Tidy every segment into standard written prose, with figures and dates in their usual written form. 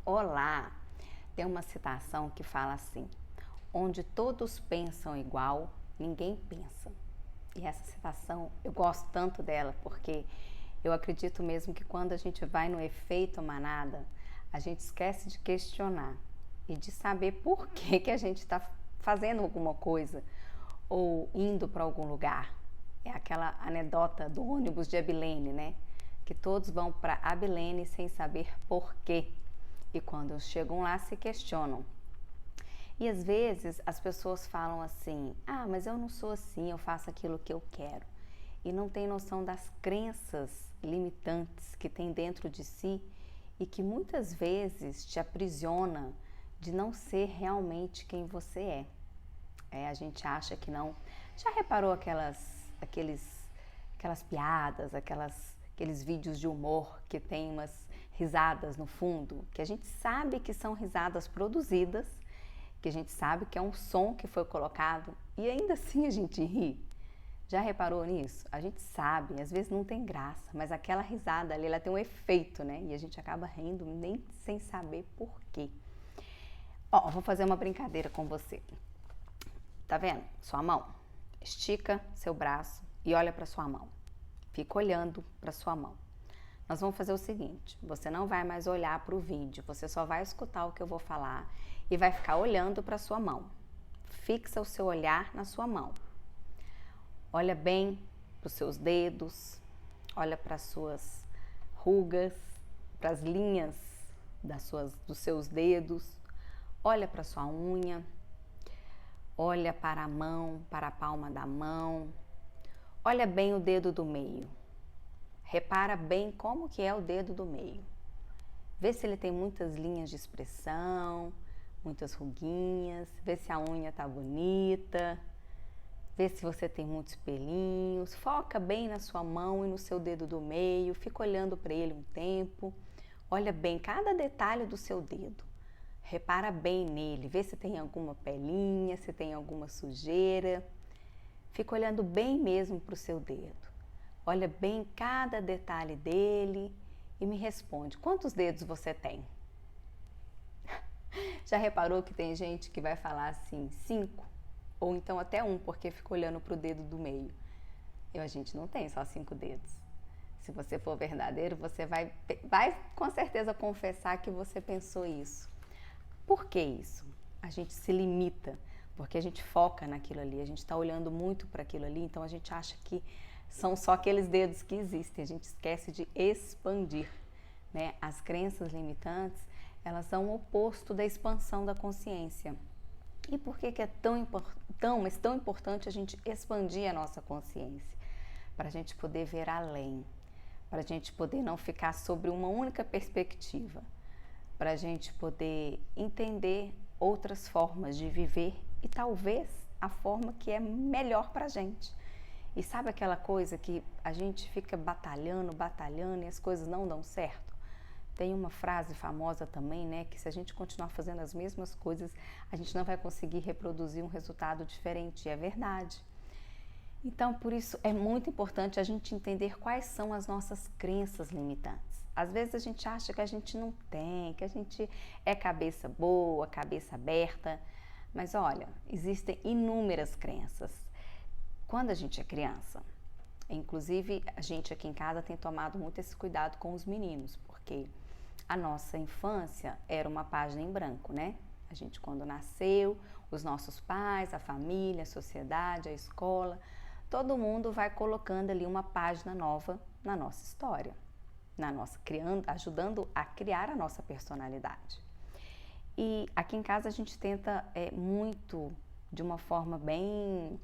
Olá! Tem uma citação que fala assim: onde todos pensam igual, ninguém pensa. E essa citação eu gosto tanto dela porque eu acredito mesmo que quando a gente vai no efeito manada, a gente esquece de questionar e de saber por que, que a gente está fazendo alguma coisa ou indo para algum lugar. É aquela anedota do ônibus de Abilene, né? Que todos vão para Abilene sem saber por quê. E quando chegam lá se questionam. E às vezes as pessoas falam assim: ah, mas eu não sou assim, eu faço aquilo que eu quero. E não tem noção das crenças limitantes que tem dentro de si e que muitas vezes te aprisiona de não ser realmente quem você é. A gente acha que não. Já reparou aquelas piadas, aqueles vídeos de humor que tem umas risadas no fundo, que a gente sabe que são risadas produzidas, que a gente sabe que é um som que foi colocado e ainda assim a gente ri. Já reparou nisso? A gente sabe, às vezes não tem graça, mas aquela risada ali, ela tem um efeito, né? E a gente acaba rindo nem sem saber por quê. Ó, vou fazer uma brincadeira com você. Tá vendo? Sua mão. Estica seu braço e olha para sua mão. Fica olhando para sua mão. Nós vamos fazer o seguinte: você não vai mais olhar para o vídeo, você só vai escutar o que eu vou falar e vai ficar olhando para sua mão. Fixa o seu olhar na sua mão. Olha bem para os seus dedos, olha para as suas rugas, para as linhas dos seus dedos, olha para a sua unha. Olha para a mão, para a palma da mão. Olha bem o dedo do meio. Repara bem como que é o dedo do meio. Vê se ele tem muitas linhas de expressão, muitas ruguinhas. Vê se a unha tá bonita. Vê se você tem muitos pelinhos. Foca bem na sua mão e no seu dedo do meio. Fica olhando para ele um tempo. Olha bem cada detalhe do seu dedo. Repara bem nele, vê se tem alguma pelinha, se tem alguma sujeira. Fica olhando bem mesmo para o seu dedo. Olha bem cada detalhe dele e me responde: quantos dedos você tem? Já reparou que tem gente que vai falar assim, 5? Ou então até 1, porque fica olhando para o dedo do meio. A gente não tem só 5 dedos. Se você for verdadeiro, você vai com certeza confessar que você pensou isso. Por que isso? A gente se limita, porque a gente foca naquilo ali, a gente está olhando muito para aquilo ali, então a gente acha que são só aqueles dedos que existem, a gente esquece de expandir, né? As crenças limitantes, elas são o oposto da expansão da consciência. E por que é tão importante a gente expandir a nossa consciência? Para a gente poder ver além, para a gente poder não ficar sobre uma única perspectiva, para a gente poder entender outras formas de viver e talvez a forma que é melhor para a gente. E sabe aquela coisa que a gente fica batalhando e as coisas não dão certo? Tem uma frase famosa também, né, que se a gente continuar fazendo as mesmas coisas, a gente não vai conseguir reproduzir um resultado diferente, e é verdade. Então, por isso é muito importante a gente entender quais são as nossas crenças limitantes. Às vezes a gente acha que a gente não tem, que a gente é cabeça boa, cabeça aberta, mas olha, existem inúmeras crenças. Quando a gente é criança, inclusive a gente aqui em casa tem tomado muito esse cuidado com os meninos, porque a nossa infância era uma página em branco, né? A gente quando nasceu, os nossos pais, a família, a sociedade, a escola, todo mundo vai colocando ali uma página nova na nossa história, ajudando a criar a nossa personalidade. E aqui em casa a gente tenta muito, de uma forma bem,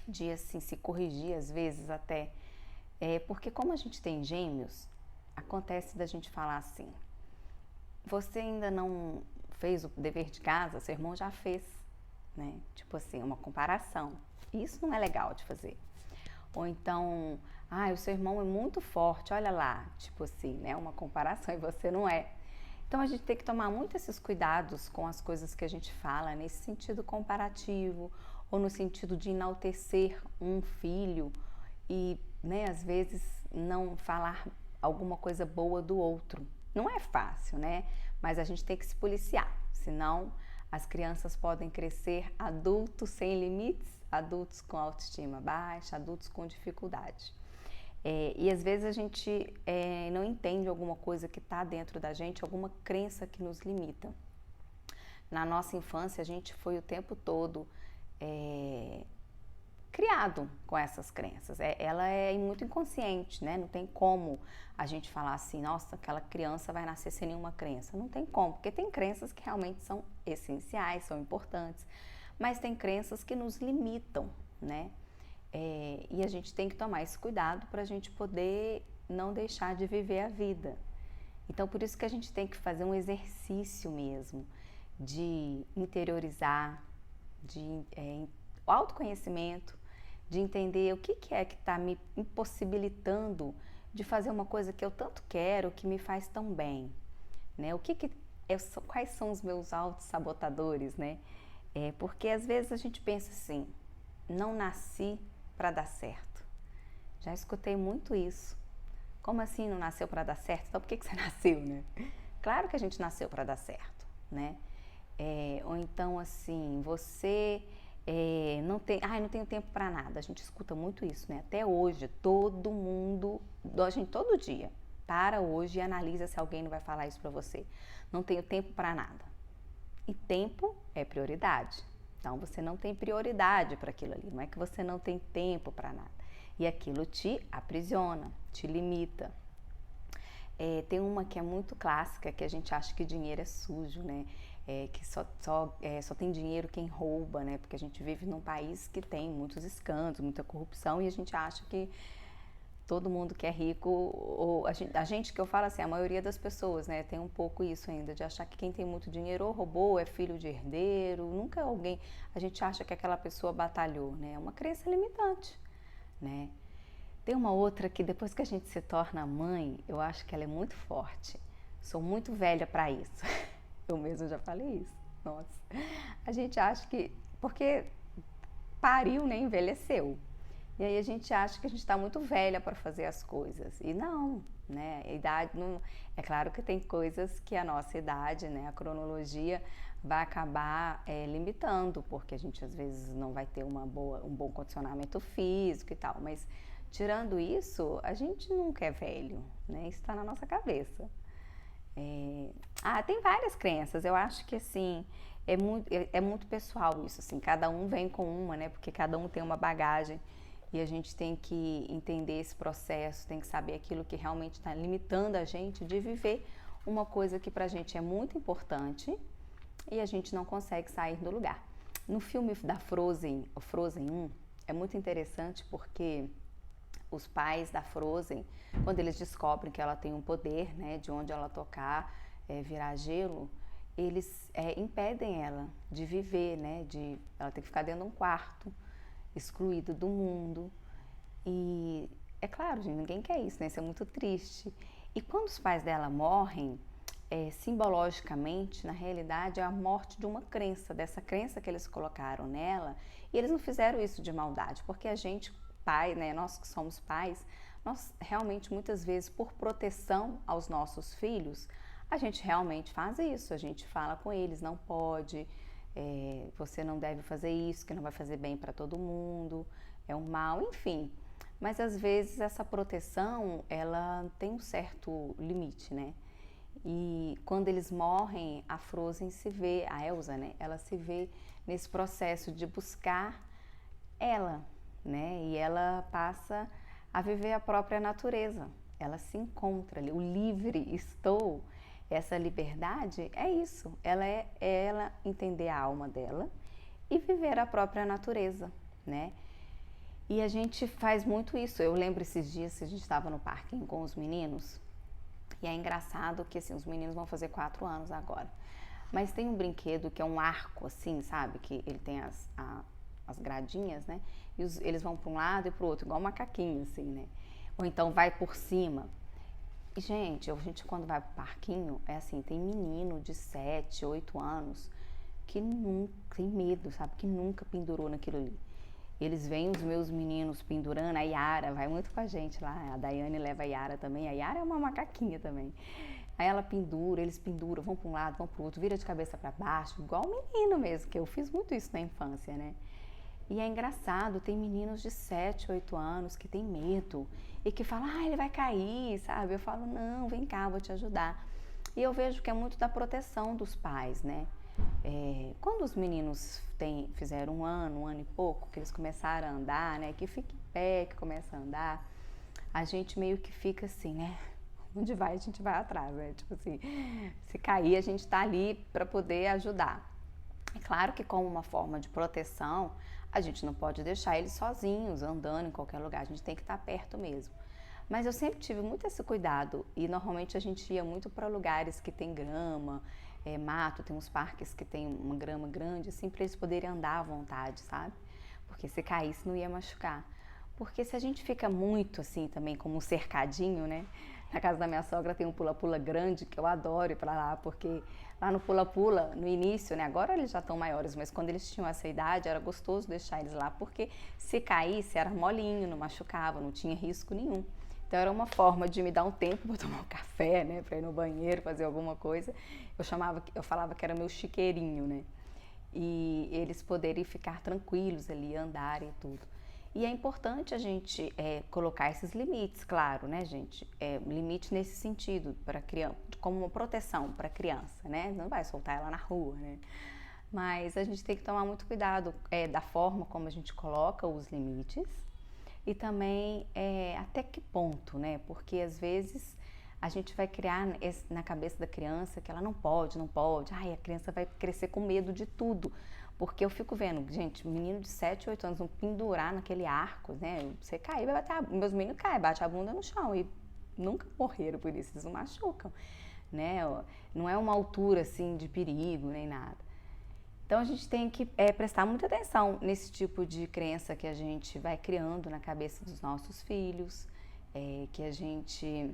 de assim, se corrigir às vezes até, porque como a gente tem gêmeos, acontece da gente falar assim: você ainda não fez o dever de casa, seu irmão já fez, né? Tipo assim, uma comparação. Isso não é legal de fazer. Ou então, o seu irmão é muito forte, olha lá, tipo assim, né? Uma comparação e você não é. Então a gente tem que tomar muito esses cuidados com as coisas que a gente fala, nesse sentido comparativo, ou no sentido de enaltecer um filho e, né, às vezes não falar alguma coisa boa do outro. Não é fácil, né? Mas a gente tem que se policiar, senão as crianças podem crescer adultos sem limites, adultos com autoestima baixa, adultos com dificuldade. E às vezes a gente não entende alguma coisa que está dentro da gente, alguma crença que nos limita. Na nossa infância, a gente foi o tempo todo criado com essas crenças. Ela é muito inconsciente, né? Não tem como a gente falar assim, nossa, aquela criança vai nascer sem nenhuma crença. Não tem como, porque tem crenças que realmente são essenciais, são importantes, mas tem crenças que nos limitam, né? E a gente tem que tomar esse cuidado para a gente poder não deixar de viver a vida. Então, por isso que a gente tem que fazer um exercício mesmo de interiorizar, de autoconhecimento, de entender o que é que está me impossibilitando de fazer uma coisa que eu tanto quero, que me faz tão bem, né? Quais são os meus autossabotadores, né? Porque às vezes a gente pensa assim, não nasci para dar certo. Já escutei muito isso. Como assim não nasceu para dar certo? Então por que você nasceu, né? Claro que a gente nasceu para dar certo, né? Ou então assim, você não tenho tempo para nada. A gente escuta muito isso, né? Até hoje, todo mundo, a gente todo dia para hoje e analisa se alguém não vai falar isso para você. Não tenho tempo para nada. E tempo é prioridade. Então você não tem prioridade para aquilo ali. Não é que você não tem tempo para nada. E aquilo te aprisiona, te limita. Tem uma que é muito clássica, que a gente acha que dinheiro é sujo, né? Que só tem dinheiro quem rouba, né? Porque a gente vive num país que tem muitos escândalos, muita corrupção, e a gente acha que todo mundo que é rico, ou a gente que eu falo assim, a maioria das pessoas, né? Tem um pouco isso ainda, de achar que quem tem muito dinheiro ou roubou, é filho de herdeiro, nunca alguém, a gente acha que aquela pessoa batalhou, né? É uma crença limitante, né? Tem uma outra que depois que a gente se torna mãe, eu acho que ela é muito forte. Sou muito velha para isso. Eu mesma já falei isso. Nossa. A gente acha que... Porque pariu, né? Envelheceu. E aí a gente acha que a gente está muito velha para fazer as coisas. E não, né? A idade não... É claro que tem coisas que a nossa idade, né? A cronologia vai acabar limitando, porque a gente às vezes não vai ter um bom condicionamento físico e tal. Mas tirando isso, a gente nunca é velho, né? Isso está na nossa cabeça. Tem várias crenças. Eu acho que assim é muito pessoal isso, assim. Cada um vem com uma, né? Porque cada um tem uma bagagem e a gente tem que entender esse processo, tem que saber aquilo que realmente está limitando a gente de viver uma coisa que pra gente é muito importante e a gente não consegue sair do lugar. No filme da Frozen, o Frozen 1, é muito interessante porque os pais da Frozen, quando eles descobrem que ela tem um poder, né, de onde ela tocar, virar gelo, eles impedem ela de viver, né, ela tem que ficar dentro de um quarto, excluída do mundo. E é claro, gente, ninguém quer isso, né, isso é muito triste. E quando os pais dela morrem, simbologicamente, na realidade, é a morte de uma crença, dessa crença que eles colocaram nela, e eles não fizeram isso de maldade, porque a gente, pai, né, nós que somos pais, nós realmente muitas vezes por proteção aos nossos filhos, a gente realmente faz isso, a gente fala com eles, não pode, você não deve fazer isso, que não vai fazer bem para todo mundo, é um mal, enfim. Mas às vezes essa proteção, ela tem um certo limite, né? E quando eles morrem, a Frozen se vê, a Elsa, né? Ela se vê nesse processo de buscar ela, né? E ela passa a viver a própria natureza. Ela se encontra ali, o livre estou, essa liberdade é isso. Ela é ela entender a alma dela e viver a própria natureza, né? E a gente faz muito isso. Eu lembro esses dias que a gente estava no parquinho com os meninos. E é engraçado que assim, os meninos vão fazer 4 anos agora. Mas tem um brinquedo que é um arco, assim, sabe? Que ele tem as gradinhas, né? E eles vão para um lado e para o outro, igual um macaquinho, assim, né? Ou então vai por cima. E, gente, a gente quando vai pro parquinho, é assim, tem menino de 7, 8 anos que nunca tem medo, sabe? Que nunca pendurou naquilo ali. Eles veem os meus meninos pendurando, a Yara vai muito com a gente lá, a Daiane leva a Yara também, a Yara é uma macaquinha também. Aí ela pendura, eles penduram, vão para um lado, vão para o outro, vira de cabeça para baixo, igual menino mesmo, que eu fiz muito isso na infância, né? E é engraçado, tem meninos de 7, 8 anos que tem medo e que falam, ele vai cair, sabe? Eu falo, não, vem cá, vou te ajudar. E eu vejo que é muito da proteção dos pais, né? Quando os meninos fizeram um ano e pouco, que eles começaram a andar, né? Que fica em pé, que começa a andar, a gente meio que fica assim, né? Onde vai, a gente vai atrás, né? Tipo assim, se cair, a gente tá ali para poder ajudar. É claro que como uma forma de proteção, a gente não pode deixar eles sozinhos, andando em qualquer lugar, a gente tem que estar perto mesmo. Mas eu sempre tive muito esse cuidado e normalmente a gente ia muito para lugares que tem grama, mato, tem uns parques que tem uma grama grande, assim, para eles poderem andar à vontade, sabe? Porque se caísse não ia machucar. Porque se a gente fica muito assim também como um cercadinho, né? Na casa da minha sogra tem um pula-pula grande que eu adoro ir pra lá, porque lá no pula-pula, no início, né? Agora eles já estão maiores, mas quando eles tinham essa idade era gostoso deixar eles lá, porque se caísse era molinho, não machucava, não tinha risco nenhum. Então era uma forma de me dar um tempo para tomar um café, né? Pra ir no banheiro, fazer alguma coisa. Eu falava que era meu chiqueirinho, né? E eles poderem ficar tranquilos ali, andarem e tudo. E é importante a gente colocar esses limites, claro, né, gente? Limite nesse sentido, para criança, como uma proteção para a criança, né? Não vai soltar ela na rua, né? Mas a gente tem que tomar muito cuidado da forma como a gente coloca os limites e também até que ponto, né? Porque às vezes a gente vai criar na cabeça da criança que ela não pode, não pode. Ai, a criança vai crescer com medo de tudo. Porque eu fico vendo, gente, menino de 7, 8 anos vão pendurar naquele arco, né? Você cair, vai bater meus meninos caem, bate a bunda no chão e nunca morreram por isso, eles não machucam, né? Não é uma altura assim de perigo nem nada. Então a gente tem que prestar muita atenção nesse tipo de crença que a gente vai criando na cabeça dos nossos filhos, que a gente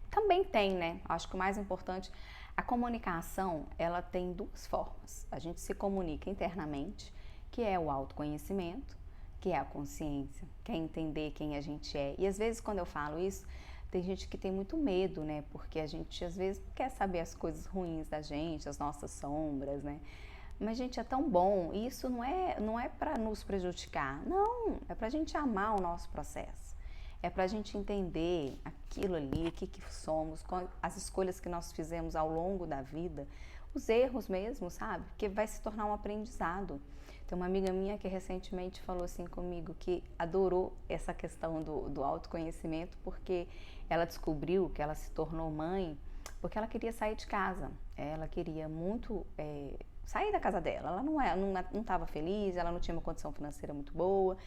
também tem, né? Acho que o mais importante, a comunicação, ela tem duas formas. A gente se comunica internamente, que é o autoconhecimento, que é a consciência, que é entender quem a gente é. E às vezes quando eu falo isso, tem gente que tem muito medo, né? Porque a gente às vezes não quer saber as coisas ruins da gente, as nossas sombras, né? Mas, gente, é tão bom. E isso não é para nos prejudicar. Não, é para a gente amar o nosso processo. É para a gente entender aquilo ali, o que somos, as escolhas que nós fizemos ao longo da vida, os erros mesmo, sabe? Porque vai se tornar um aprendizado. Tem uma amiga minha que recentemente falou assim comigo, que adorou essa questão do autoconhecimento, porque ela descobriu que ela se tornou mãe porque ela queria sair de casa. Ela queria muito sair da casa dela. Ela não estava feliz, ela não tinha uma condição financeira muito boa.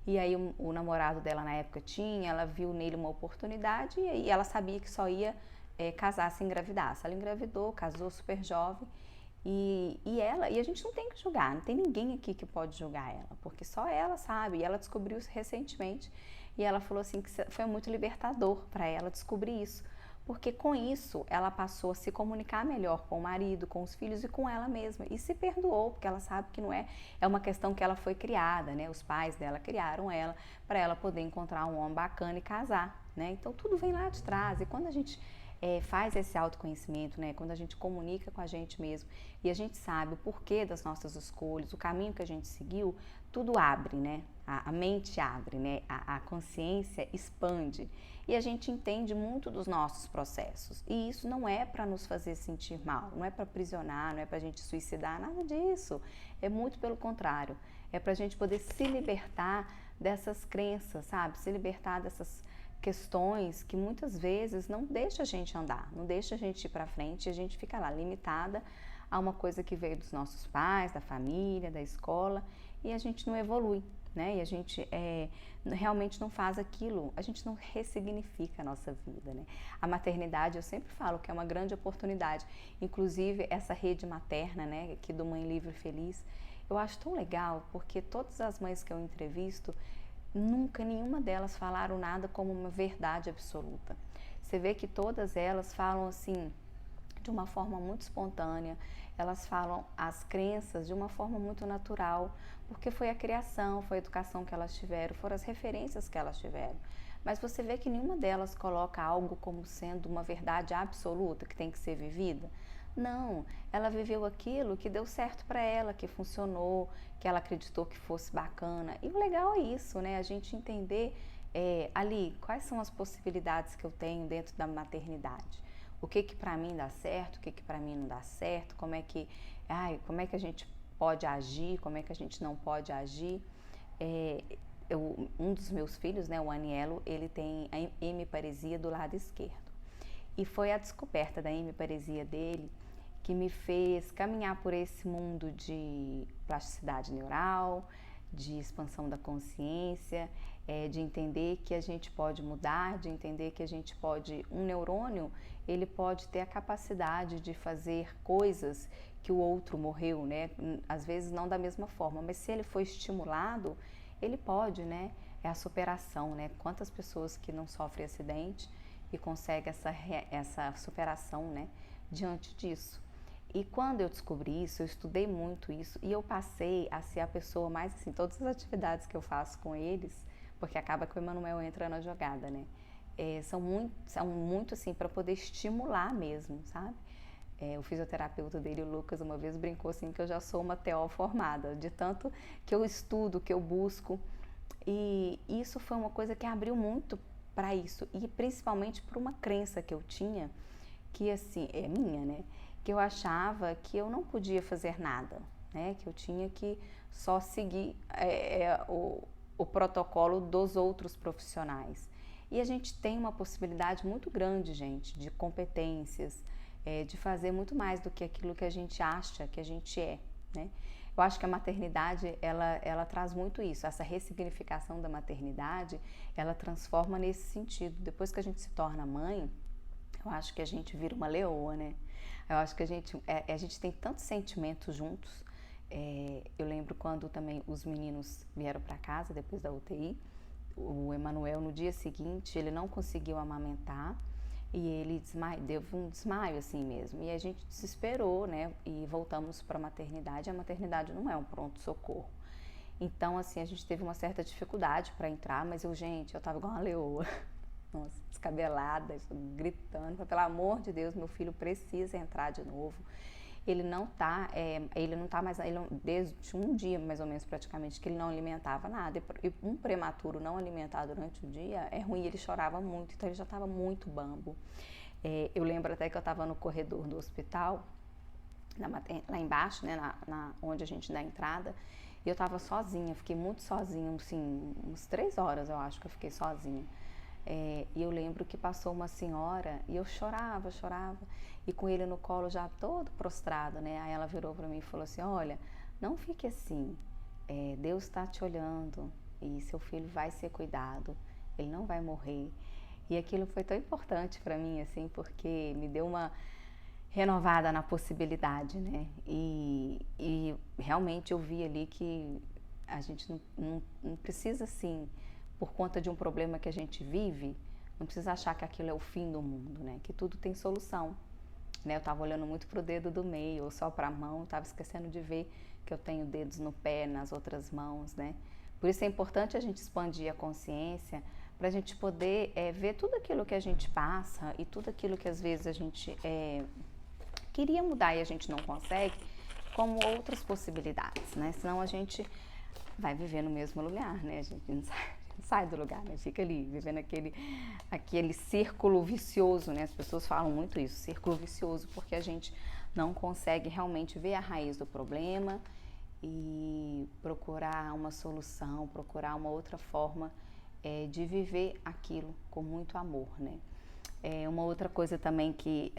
E aí o namorado dela na época ela viu nele uma oportunidade e ela sabia que só ia casar se engravidasse. Ela engravidou, casou super jovem e a gente não tem que julgar, não tem ninguém aqui que pode julgar ela, porque só ela sabe. E ela descobriu isso recentemente e ela falou assim que foi muito libertador para ela descobrir isso. Porque com isso ela passou a se comunicar melhor com o marido, com os filhos e com ela mesma. E se perdoou, porque ela sabe que não é uma questão que ela foi criada, né? Os pais dela criaram ela para ela poder encontrar um homem bacana e casar, né? Então tudo vem lá de trás. E quando a gente faz esse autoconhecimento, né? Quando a gente comunica com a gente mesmo e a gente sabe o porquê das nossas escolhas, o caminho que a gente seguiu, tudo abre, né? A mente abre, né? A consciência expande e a gente entende muito dos nossos processos. E isso não é para nos fazer sentir mal, não é para aprisionar, não é para a gente suicidar, nada disso. É muito pelo contrário. É para a gente poder se libertar dessas crenças, sabe? Se libertar dessas questões que muitas vezes não deixa a gente andar, não deixa a gente ir para frente, a gente fica lá limitada a uma coisa que veio dos nossos pais, da família, da escola, e a gente não evolui, né? E a gente realmente não faz aquilo, a gente não ressignifica a nossa vida, né? A maternidade, eu sempre falo que é uma grande oportunidade, inclusive essa rede materna, né, aqui do Mãe Livre Feliz, eu acho tão legal, porque todas as mães que eu entrevisto, nunca nenhuma delas falaram nada como uma verdade absoluta. Você vê que todas elas falam assim, de uma forma muito espontânea, elas falam as crenças de uma forma muito natural, porque foi a criação, foi a educação que elas tiveram, foram as referências que elas tiveram. Mas você vê que nenhuma delas coloca algo como sendo uma verdade absoluta que tem que ser vivida. Não, ela viveu aquilo que deu certo para ela, que funcionou, que ela acreditou que fosse bacana. E o legal é isso, né? A gente entender ali quais são as possibilidades que eu tenho dentro da maternidade. O que para mim dá certo, o que para mim não dá certo, como é que a gente pode agir, como é que a gente não pode agir. Um dos meus filhos, né, o Anielo, ele tem a hemiparesia do lado esquerdo. E foi a descoberta da hemiparesia dele que me fez caminhar por esse mundo de plasticidade neural, de expansão da consciência, de entender que a gente pode mudar, de entender que a gente pode... Um neurônio, ele pode ter a capacidade de fazer coisas que o outro morreu, né? Às vezes não da mesma forma, mas se ele for estimulado, ele pode, né? É a superação, né? Quantas pessoas que não sofrem acidente e conseguem essa superação, né? Diante disso. E quando eu descobri isso, eu estudei muito isso e eu passei a ser a pessoa mais, assim, todas as atividades que eu faço com eles, porque acaba que o Emanuel entra na jogada, né? São muito assim, para poder estimular mesmo, sabe? O fisioterapeuta dele, o Lucas, uma vez brincou assim que eu já sou uma TO formada, de tanto que eu estudo, que eu busco. E isso foi uma coisa que abriu muito para isso, e principalmente por uma crença que eu tinha, que assim, é minha, né? Que eu achava que eu não podia fazer nada, né? Que eu tinha que só seguir o protocolo dos outros profissionais. E a gente tem uma possibilidade muito grande, gente, de competências, de fazer muito mais do que aquilo que a gente acha que a gente é, né? Eu acho que a maternidade, ela traz muito isso, essa ressignificação da maternidade, ela transforma nesse sentido. Depois que a gente se torna mãe, eu acho que a gente vira uma leoa, né? Eu acho que a gente tem tantos sentimentos juntos. Eu lembro quando também os meninos vieram para casa depois da UTI, o Emanuel no dia seguinte, ele não conseguiu amamentar e ele deu um desmaio assim mesmo. E a gente desesperou, né? E voltamos para a maternidade. A maternidade não é um pronto-socorro. Então, assim, a gente teve uma certa dificuldade para entrar, mas eu tava igual uma leoa. Nossa, descabelada, gritando, pelo amor de Deus, meu filho precisa entrar de novo. Ele não tá mais, desde um dia mais ou menos praticamente, que ele não alimentava nada. E um prematuro não alimentar durante o dia é ruim, ele chorava muito, então ele já estava muito bambo. Eu lembro até que eu estava no corredor do hospital, lá embaixo, né, onde a gente dá a entrada, e eu estava sozinha, fiquei muito sozinha, assim, uns 3 horas eu acho que eu fiquei sozinha. E eu lembro que passou uma senhora e eu chorava, e com ele no colo já todo prostrado, né? Aí ela virou para mim e falou assim: olha, não fique assim, Deus está te olhando e seu filho vai ser cuidado, ele não vai morrer. E aquilo foi tão importante para mim, assim, porque me deu uma renovada na possibilidade, né? E realmente eu vi ali que a gente não precisa, assim, por conta de um problema que a gente vive, não precisa achar que aquilo é o fim do mundo, né? Que tudo tem solução, né? Eu estava olhando muito pro dedo do meio, ou só para a mão, estava esquecendo de ver que eu tenho dedos no pé, nas outras mãos, né? Por isso é importante a gente expandir a consciência, para a gente poder ver tudo aquilo que a gente passa e tudo aquilo que às vezes a gente queria mudar e a gente não consegue, como outras possibilidades, né? Senão a gente vai viver no mesmo lugar, né? A gente não sai do lugar, né? Fica ali, vivendo aquele círculo vicioso, né? As pessoas falam muito isso, círculo vicioso, porque a gente não consegue realmente ver a raiz do problema e procurar uma solução, procurar uma outra forma de viver aquilo com muito amor, né? Uma outra coisa também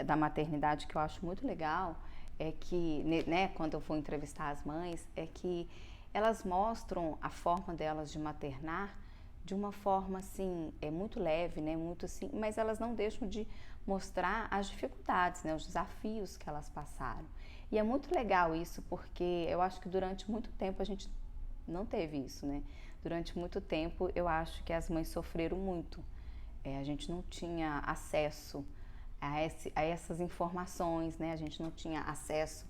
da maternidade que eu acho muito legal é que, né, quando eu for entrevistar as mães, é que elas mostram a forma delas de maternar de uma forma assim, muito leve, né, muito assim, mas elas não deixam de mostrar as dificuldades, né, os desafios que elas passaram. E é muito legal isso, porque eu acho que durante muito tempo a gente não teve isso, né? Durante muito tempo eu acho que as mães sofreram muito. A gente não tinha acesso a essas informações, né? A gente não tinha acesso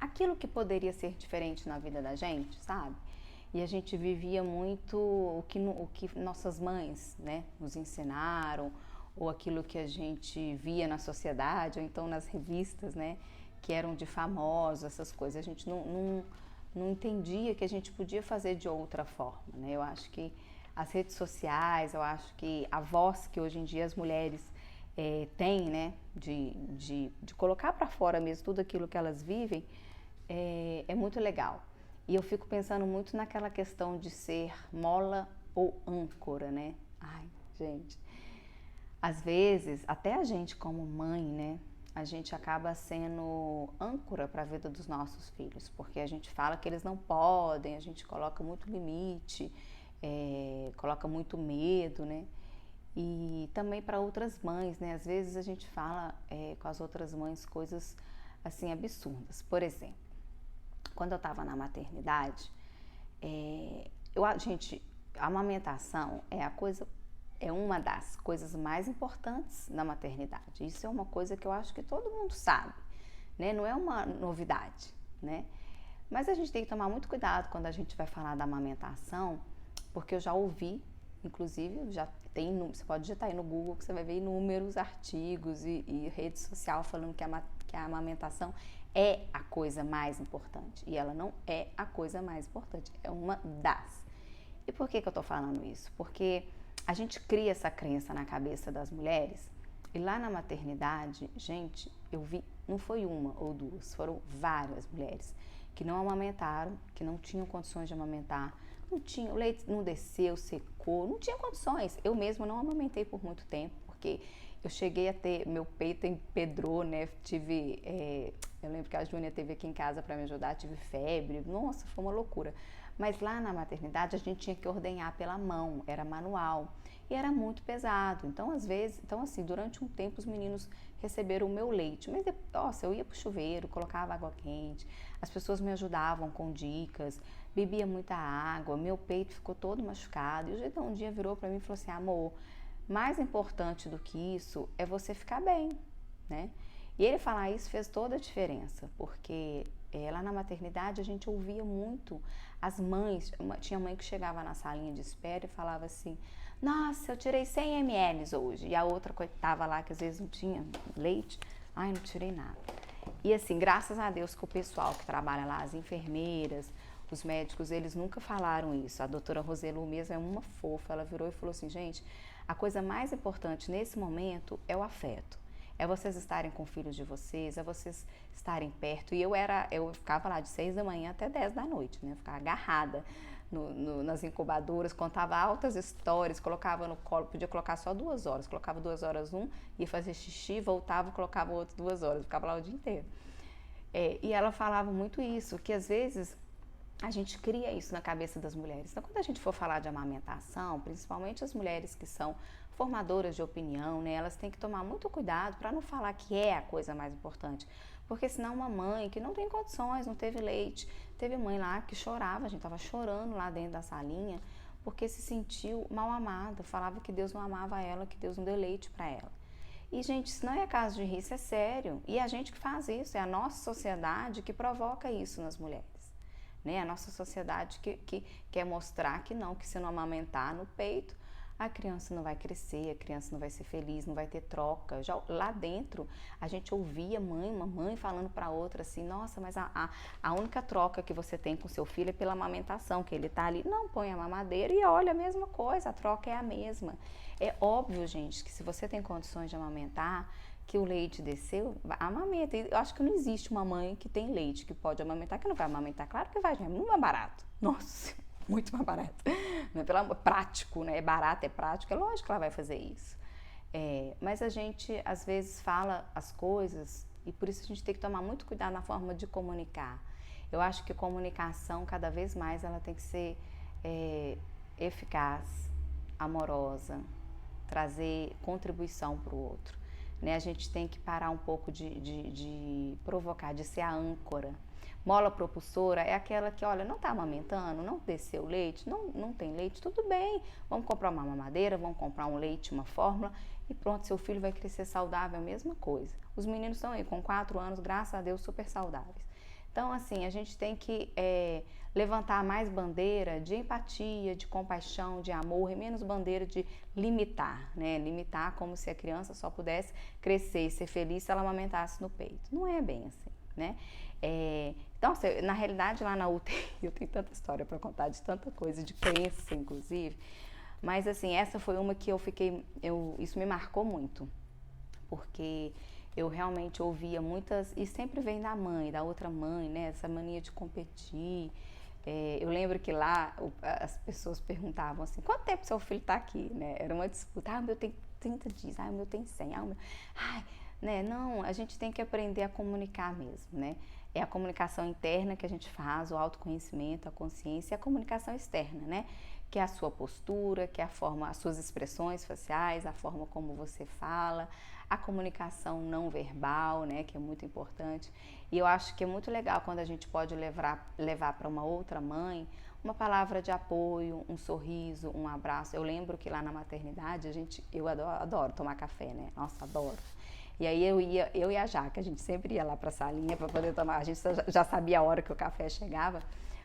àquilo que poderia ser diferente na vida da gente, sabe? e a gente vivia muito o que nossas mães, né, nos ensinaram, ou aquilo que a gente via na sociedade, ou então nas revistas, né, que eram de famosos, essas coisas. A gente não entendia que a gente podia fazer de outra forma, né? Eu acho que as redes sociais, eu acho que a voz que hoje em dia as mulheres têm, né, de colocar para fora mesmo tudo aquilo que elas vivem, é muito legal. E eu fico pensando muito naquela questão de ser mola ou âncora, né? Ai, gente, às vezes, até a gente como mãe, né, a gente acaba sendo âncora para a vida dos nossos filhos, porque a gente fala que eles não podem, a gente coloca muito limite, coloca muito medo, né? E também para outras mães, né? Às vezes a gente fala com as outras mães coisas assim absurdas. Por exemplo, quando eu estava na maternidade, gente, a amamentação é uma das coisas mais importantes na maternidade. Isso é uma coisa que eu acho que todo mundo sabe, né? Não é uma novidade, né? Mas a gente tem que tomar muito cuidado quando a gente vai falar da amamentação, porque eu já ouvi, inclusive, você pode digitar aí no Google que você vai ver inúmeros artigos e rede social falando que a amamentação é a coisa mais importante. E ela não é a coisa mais importante, é uma das. E por que eu tô falando isso? Porque a gente cria essa crença na cabeça das mulheres e lá na maternidade, gente, eu vi, não foi uma ou duas, foram várias mulheres que não amamentaram, que não tinham condições de amamentar, o leite não desceu, secou, não tinha condições. Eu mesma não amamentei por muito tempo, porque eu cheguei a ter, meu peito empedrou, né, eu lembro que a Júnia teve aqui em casa para me ajudar, tive febre, nossa, foi uma loucura. Mas lá na maternidade a gente tinha que ordenhar pela mão, era manual e era muito pesado. Então, às vezes, assim, durante um tempo os meninos receberam o meu leite, mas nossa, eu ia pro chuveiro, colocava água quente, as pessoas me ajudavam com dicas, bebia muita água, meu peito ficou todo machucado. E o Gedão um dia virou para mim e falou assim: amor, mais importante do que isso é você ficar bem, né? E ele falar isso fez toda a diferença, porque lá na maternidade a gente ouvia muito as mães, tinha mãe que chegava na salinha de espera e falava assim: nossa, eu tirei 100 ml hoje, e a outra coitada lá que às vezes não tinha leite, ai, não tirei nada. E assim, graças a Deus que o pessoal que trabalha lá, as enfermeiras, os médicos, eles nunca falaram isso. A doutora Roselu mesmo é uma fofa, ela virou e falou assim: gente, a coisa mais importante nesse momento é o afeto. É vocês estarem com filhos de vocês, é vocês estarem perto. E eu ficava lá de 6 da manhã até 10 da noite, né? Eu ficava agarrada nas incubadoras, contava altas histórias, colocava no colo, podia colocar só 2 horas. Colocava 2 horas ia fazer xixi, voltava, colocava outro 2 horas. Ficava lá o dia inteiro. E ela falava muito isso, que às vezes a gente cria isso na cabeça das mulheres. Então, quando a gente for falar de amamentação, principalmente as mulheres que são formadoras de opinião, né, elas têm que tomar muito cuidado para não falar que é a coisa mais importante. Porque senão uma mãe que não tem condições, não teve leite, teve mãe lá que chorava, a gente estava chorando lá dentro da salinha, porque se sentiu mal amada, falava que Deus não amava ela, que Deus não deu leite para ela. E, gente, isso não é caso de rir, isso é sério. E a gente que faz isso, é a nossa sociedade que provoca isso nas mulheres. Né? A nossa sociedade que quer mostrar que não, que se não amamentar no peito, a criança não vai crescer, a criança não vai ser feliz, não vai ter troca. Já lá dentro, a gente ouvia uma mãe falando para outra assim: nossa, mas a única troca que você tem com seu filho é pela amamentação, que ele tá ali, não, põe a mamadeira e olha a mesma coisa, a troca é a mesma. É óbvio, gente, que se você tem condições de amamentar, que o leite desceu, amamenta. Eu acho que não existe uma mãe que tem leite, que pode amamentar, que não vai amamentar. Claro que vai, gente, é muito mais barato. Nossa, muito mais barato. Não é prático, né? É barato, é prático, é lógico que ela vai fazer isso. Mas a gente, às vezes, fala as coisas e por isso a gente tem que tomar muito cuidado na forma de comunicar. Eu acho que a comunicação, cada vez mais, ela tem que ser eficaz, amorosa, trazer contribuição para o outro. Né? A gente tem que parar um pouco de provocar, de ser a âncora. Mola propulsora é aquela que, olha, não está amamentando, não desceu leite, não tem leite, tudo bem. Vamos comprar uma mamadeira, vamos comprar um leite, uma fórmula e pronto, seu filho vai crescer saudável, a mesma coisa. Os meninos estão aí com 4 anos, graças a Deus, super saudáveis. Então, assim, a gente tem que levantar mais bandeira de empatia, de compaixão, de amor e menos bandeira de limitar, né? Limitar como se a criança só pudesse crescer e ser feliz se ela amamentasse no peito. Não é bem assim, né? Então, assim, na realidade, lá na UTI, eu tenho tanta história para contar de tanta coisa, de crença, inclusive, mas, assim, essa foi uma que isso me marcou muito, porque eu realmente ouvia muitas, e sempre vem da mãe, da outra mãe, né? Essa mania de competir. Eu lembro que lá as pessoas perguntavam assim, quanto tempo seu filho está aqui, né? Era uma disputa, o meu tem 30 dias, o meu tem 100, o meu... né? Não, a gente tem que aprender a comunicar mesmo, né? É a comunicação interna que a gente faz, o autoconhecimento, a consciência, e a comunicação externa, né? Que é a sua postura, que é as suas expressões faciais, a forma como você fala, a comunicação não verbal, né, que é muito importante. E eu acho que é muito legal quando a gente pode levar para uma outra mãe uma palavra de apoio, um sorriso, um abraço. Eu lembro que lá na maternidade eu adoro tomar café, né? Nossa, adoro. E aí eu e a Jaque, a gente sempre ia lá para a salinha para poder tomar. A gente já sabia a hora que o café chegava.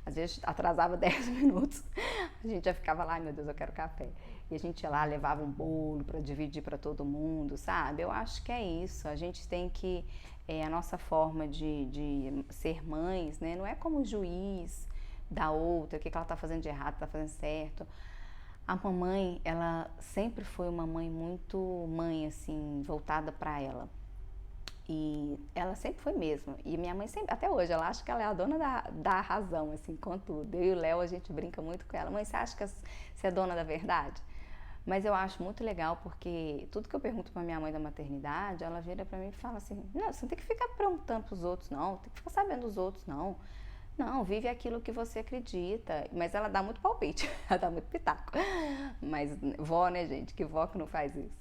Às vezes atrasava 10 minutos, a gente já ficava lá, meu Deus, eu quero café. E a gente ia lá, levava um bolo para dividir para todo mundo, sabe? Eu acho que é isso, a gente tem que, a nossa forma de ser mães, né? Não é como juiz da outra, o que ela tá fazendo de errado, tá fazendo certo. A mamãe, ela sempre foi uma mãe muito mãe, assim, voltada para ela. E ela sempre foi mesmo. E minha mãe sempre, até hoje, ela acha que ela é a dona da razão, assim, com tudo. Eu e o Léo, a gente brinca muito com ela. Mãe, você acha que você é dona da verdade? Mas eu acho muito legal porque tudo que eu pergunto pra minha mãe da maternidade, ela vira pra mim e fala assim, não, você não tem que ficar perguntando pros outros, não. Tem que ficar sabendo dos outros, não. Não, vive aquilo que você acredita. Mas ela dá muito palpite, ela dá muito pitaco. Mas vó, né, gente? Que vó que não faz isso.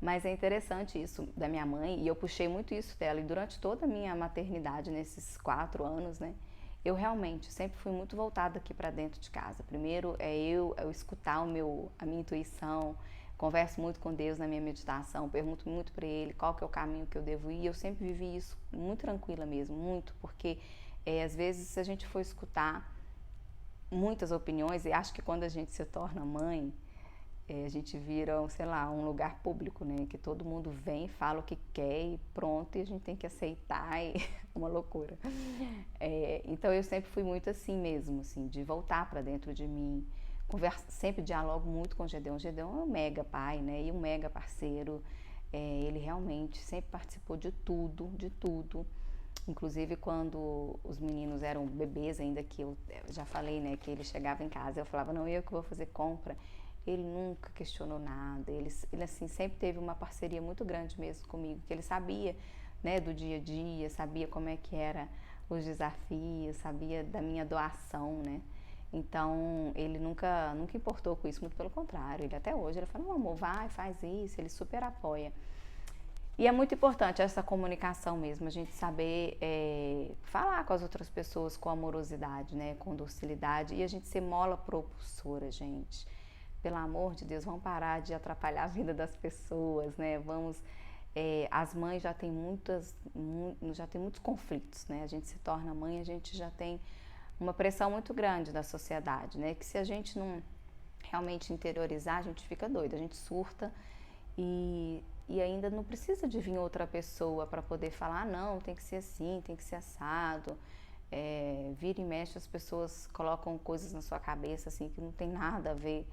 Mas é interessante isso da minha mãe, e eu puxei muito isso dela, e durante toda a minha maternidade, nesses 4 anos, né, eu realmente sempre fui muito voltada aqui para dentro de casa. Primeiro eu escutar a minha intuição, converso muito com Deus na minha meditação, pergunto muito para Ele qual que é o caminho que eu devo ir, eu sempre vivi isso muito tranquila mesmo, muito, porque às vezes se a gente for escutar muitas opiniões, e acho que quando a gente se torna mãe, a gente vira, sei lá, um lugar público, né? Que todo mundo vem, fala o que quer e pronto, e a gente tem que aceitar, e é uma loucura. Então eu sempre fui muito assim mesmo, assim, de voltar para dentro de mim, sempre dialogo muito com o Gedeon. O Gedeon é um mega pai, né? E um mega parceiro. Ele realmente sempre participou de tudo, de tudo. Inclusive quando os meninos eram bebês ainda, que eu já falei, né, que ele chegava em casa, eu falava, não, eu que vou fazer compra. Ele nunca questionou nada, ele assim, sempre teve uma parceria muito grande mesmo comigo, que ele sabia, né, do dia a dia, sabia como é que era os desafios, sabia da minha doação, né? Então, ele nunca importou com isso, muito pelo contrário, ele até hoje, ele fala, não, amor, vai, faz isso, ele super apoia. E é muito importante essa comunicação mesmo, a gente saber falar com as outras pessoas com amorosidade, né, com docilidade, e a gente ser mola propulsora, gente. Pelo amor de Deus, vamos parar de atrapalhar a vida das pessoas, né? As mães já têm muitos conflitos, né? A gente se torna mãe, a gente já tem uma pressão muito grande da sociedade, né? Que se a gente não realmente interiorizar, a gente fica doida, a gente surta e ainda não precisa de vir outra pessoa para poder falar, não, tem que ser assim, tem que ser assado. Vira e mexe, as pessoas colocam coisas na sua cabeça assim que não tem nada a ver,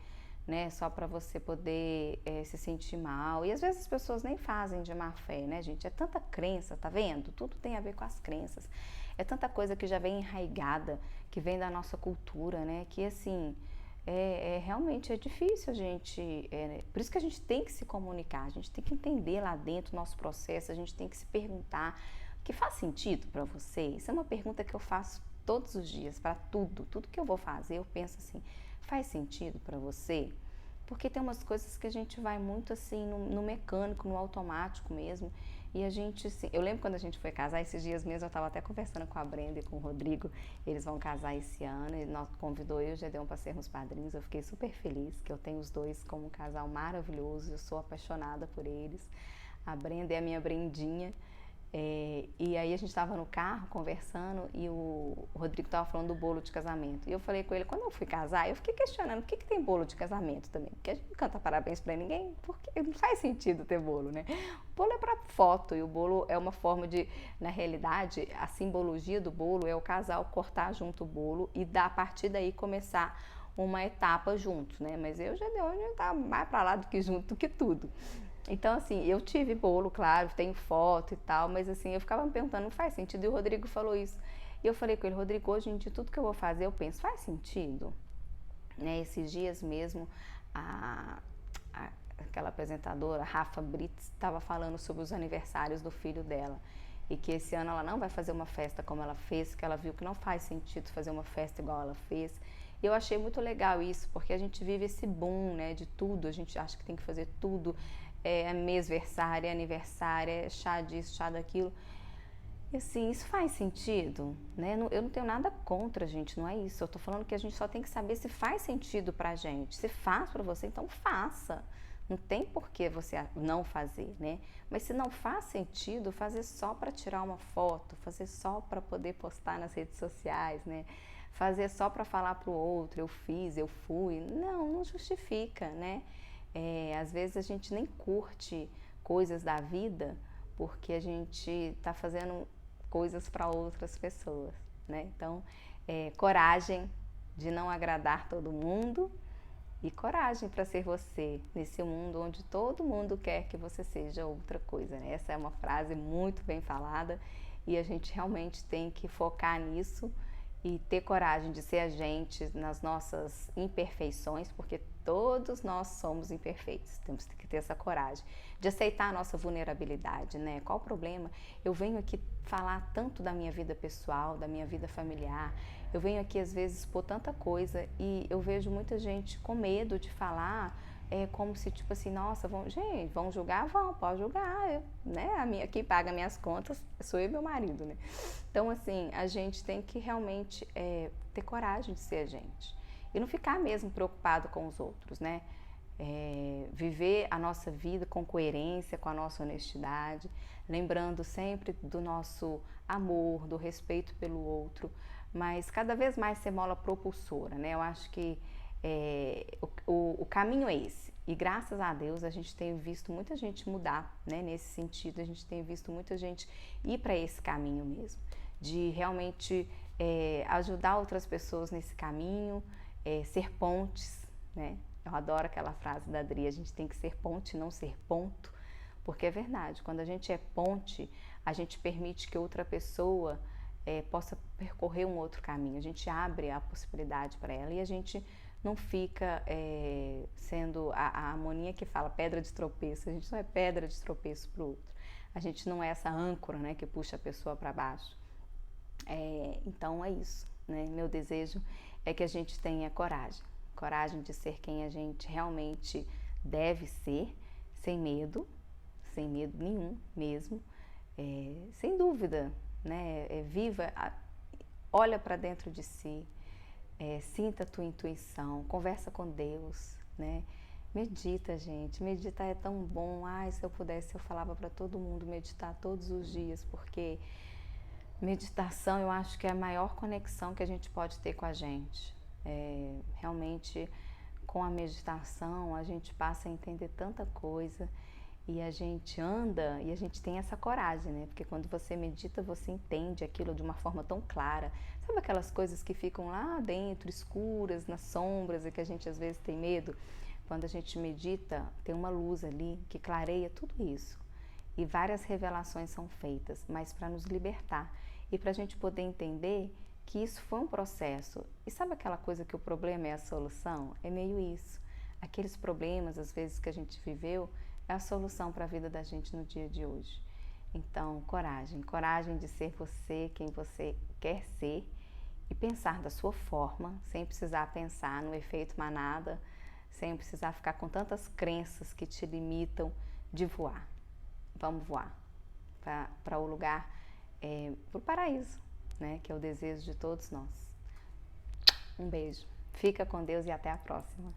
né, só para você poder se sentir mal. E às vezes as pessoas nem fazem de má fé, né, gente? É tanta crença, tá vendo? Tudo tem a ver com as crenças. É tanta coisa que já vem enraigada, que vem da nossa cultura, né, que assim, realmente é difícil a gente... por isso que a gente tem que se comunicar, a gente tem que entender lá dentro o nosso processo, a gente tem que se perguntar, que faz sentido para você? Isso é uma pergunta que eu faço todos os dias, para tudo que eu vou fazer, eu penso assim, faz sentido para você? Porque tem umas coisas que a gente vai muito assim no mecânico, no automático mesmo. E a gente, assim, eu lembro quando a gente foi casar, esses dias mesmo eu estava até conversando com a Brenda e com o Rodrigo, eles vão casar esse ano, e nós convidou eu e o Gedeon para sermos padrinhos. Eu fiquei super feliz, que eu tenho os dois como um casal maravilhoso, eu sou apaixonada por eles. A Brenda é a minha Brendinha. E aí a gente estava no carro conversando e o Rodrigo estava falando do bolo de casamento. E eu falei com ele, quando eu fui casar, eu fiquei questionando por que tem bolo de casamento também. Porque a gente não canta parabéns pra ninguém, porque não faz sentido ter bolo, né? O bolo é pra foto e o bolo é uma forma de, na realidade, a simbologia do bolo é o casal cortar junto o bolo e a partir daí começar uma etapa juntos, né? Mas eu já tava mais pra lá do que junto do que tudo. Então, assim, eu tive bolo, claro, tenho foto e tal, mas assim, eu ficava me perguntando, não faz sentido? E o Rodrigo falou isso. E eu falei com ele, Rodrigo, hoje em dia, tudo que eu vou fazer, eu penso, faz sentido? Né? Esses dias mesmo, a, aquela apresentadora, Rafa Brits, estava falando sobre os aniversários do filho dela. E que esse ano ela não vai fazer uma festa como ela fez, que ela viu que não faz sentido fazer uma festa igual ela fez. E eu achei muito legal isso, porque a gente vive esse boom, né, de tudo, a gente acha que tem que fazer tudo, mêsversário, aniversário, chá disso, chá daquilo. E assim, isso faz sentido, né? Eu não tenho nada contra, gente, não é isso. Eu tô falando que a gente só tem que saber se faz sentido pra gente. Se faz pra você, então faça. Não tem por que você não fazer, né? Mas se não faz sentido, fazer só para tirar uma foto, fazer só para poder postar nas redes sociais, né? Fazer só para falar pro outro, eu fiz, eu fui. Não justifica, né? Às vezes a gente nem curte coisas da vida porque a gente está fazendo coisas para outras pessoas, né? Então, coragem de não agradar todo mundo e coragem para ser você nesse mundo onde todo mundo quer que você seja outra coisa, né? Essa é uma frase muito bem falada e a gente realmente tem que focar nisso e ter coragem de ser a gente nas nossas imperfeições, porque todos nós somos imperfeitos, temos que ter essa coragem de aceitar a nossa vulnerabilidade, né? Qual o problema? Eu venho aqui falar tanto da minha vida pessoal, da minha vida familiar, eu venho aqui às vezes expor tanta coisa e eu vejo muita gente com medo de falar, como se tipo assim, nossa, vão julgar? Pode julgar, né? Quem paga minhas contas sou eu e meu marido, né? Então assim, a gente tem que realmente ter coragem de ser a gente e não ficar mesmo preocupado com os outros, né? Viver a nossa vida com coerência, com a nossa honestidade, lembrando sempre do nosso amor, do respeito pelo outro, mas cada vez mais ser mola propulsora, né? Eu acho que o caminho é esse. E graças a Deus a gente tem visto muita gente mudar, né? Nesse sentido, a gente tem visto muita gente ir para esse caminho mesmo, de realmente ajudar outras pessoas nesse caminho, ser pontes, né? Eu adoro aquela frase da Adri, a gente tem que ser ponte, não ser ponto, porque é verdade, quando a gente é ponte, a gente permite que outra pessoa possa percorrer um outro caminho, a gente abre a possibilidade para ela e a gente não fica sendo a harmonia que fala pedra de tropeço, a gente não é pedra de tropeço para o outro, a gente não é essa âncora, né, que puxa a pessoa para baixo. Então é isso, né? Meu desejo é que a gente tenha coragem de ser quem a gente realmente deve ser, sem medo nenhum mesmo, sem dúvida, né? Viva, olha para dentro de si, sinta a tua intuição, conversa com Deus, né? Medita, gente, meditar é tão bom. Ai, se eu pudesse, eu falava para todo mundo meditar todos os dias, porque meditação eu acho que é a maior conexão que a gente pode ter com a gente. Realmente, com a meditação, a gente passa a entender tanta coisa e a gente anda e a gente tem essa coragem, né? Porque quando você medita, você entende aquilo de uma forma tão clara. Sabe aquelas coisas que ficam lá dentro, escuras, nas sombras e que a gente às vezes tem medo? Quando a gente medita, tem uma luz ali que clareia tudo isso. E várias revelações são feitas, mas para nos libertar e para a gente poder entender que isso foi um processo. E sabe aquela coisa que o problema é a solução? É meio isso. Aqueles problemas, às vezes, que a gente viveu, é a solução para a vida da gente no dia de hoje. Então, coragem de ser você, quem você quer ser e pensar da sua forma, sem precisar pensar no efeito manada, sem precisar ficar com tantas crenças que te limitam de voar. Vamos voar para o lugar, para o paraíso, né? Que é o desejo de todos nós. Um beijo. Fica com Deus e até a próxima.